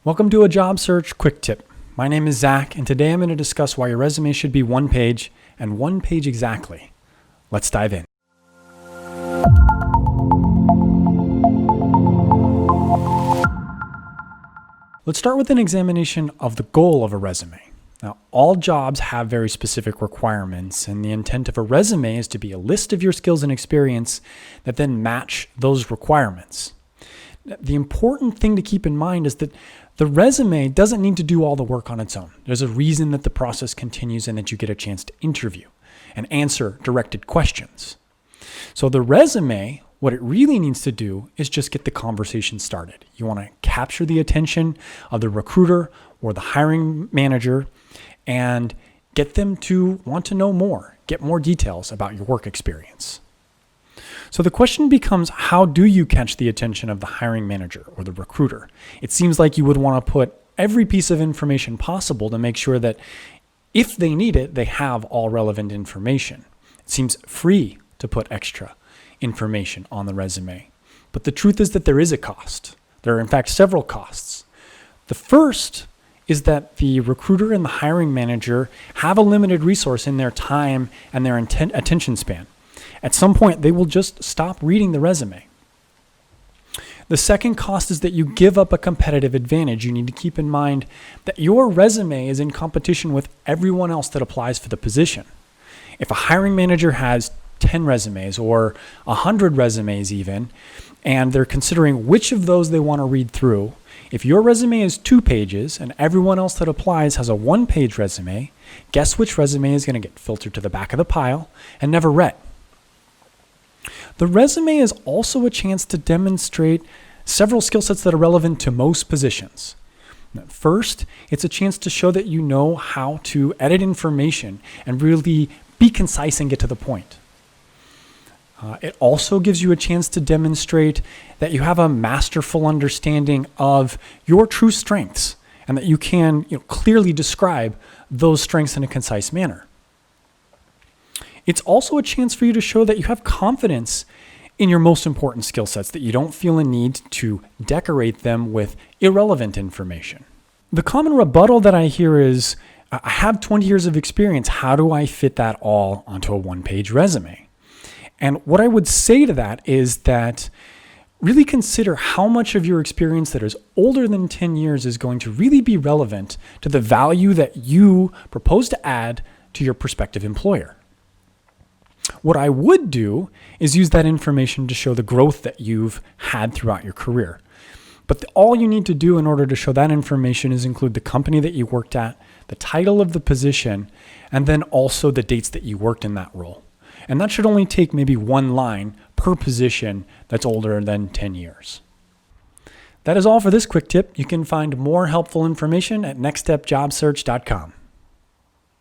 Welcome to a job search quick tip. My name is Zach, and today I'm going to discuss why your resume should be one page, and one page exactly. Let's dive in. Let's start with an examination of the goal of a resume. Now, all jobs have very specific requirements, and the intent of a resume is to be a list of your skills and experience that then match those requirements. The important thing to keep in mind is that the resume doesn't need to do all the work on its own. There's a reason that the process continues and that you get a chance to interview and answer directed questions. So the resume, what it really needs to do is just get the conversation started. You want to capture the attention of the recruiter or the hiring manager and get them to want to know more, get more details about your work experience. So the question becomes, how do you catch the attention of the hiring manager or the recruiter? It seems like you would want to put every piece of information possible to make sure that if they need it, they have all relevant information. It seems free to put extra information on the resume. But the truth is that there is a cost. There are, in fact, several costs. The first is that the recruiter and the hiring manager have a limited resource in their time and their attention span. At some point, they will just stop reading the resume. The second cost is that you give up a competitive advantage. You need to keep in mind that your resume is in competition with everyone else that applies for the position. If a hiring manager has 10 resumes or 100 resumes even, and they're considering which of those they want to read through, if your resume is 2 pages and everyone else that applies has a 1-page resume, guess which resume is going to get filtered to the back of the pile and never read? The resume is also a chance to demonstrate several skill sets that are relevant to most positions. First, it's a chance to show that you know how to edit information and really be concise and get to the point. It also gives you a chance to demonstrate that you have a masterful understanding of your true strengths and that you can clearly describe those strengths in a concise manner. It's also a chance for you to show that you have confidence in your most important skill sets, that you don't feel a need to decorate them with irrelevant information. The common rebuttal that I hear is, I have 20 years of experience. How do I fit that all onto a 1-page resume? And what I would say to that is that really consider how much of your experience that is older than 10 years is going to really be relevant to the value that you propose to add to your prospective employer. What I would do is use that information to show the growth that you've had throughout your career. But all you need to do in order to show that information is include the company that you worked at, the title of the position, and then also the dates that you worked in that role. And that should only take maybe 1 line per position that's older than 10 years. That is all for this quick tip. You can find more helpful information at nextstepjobsearch.com.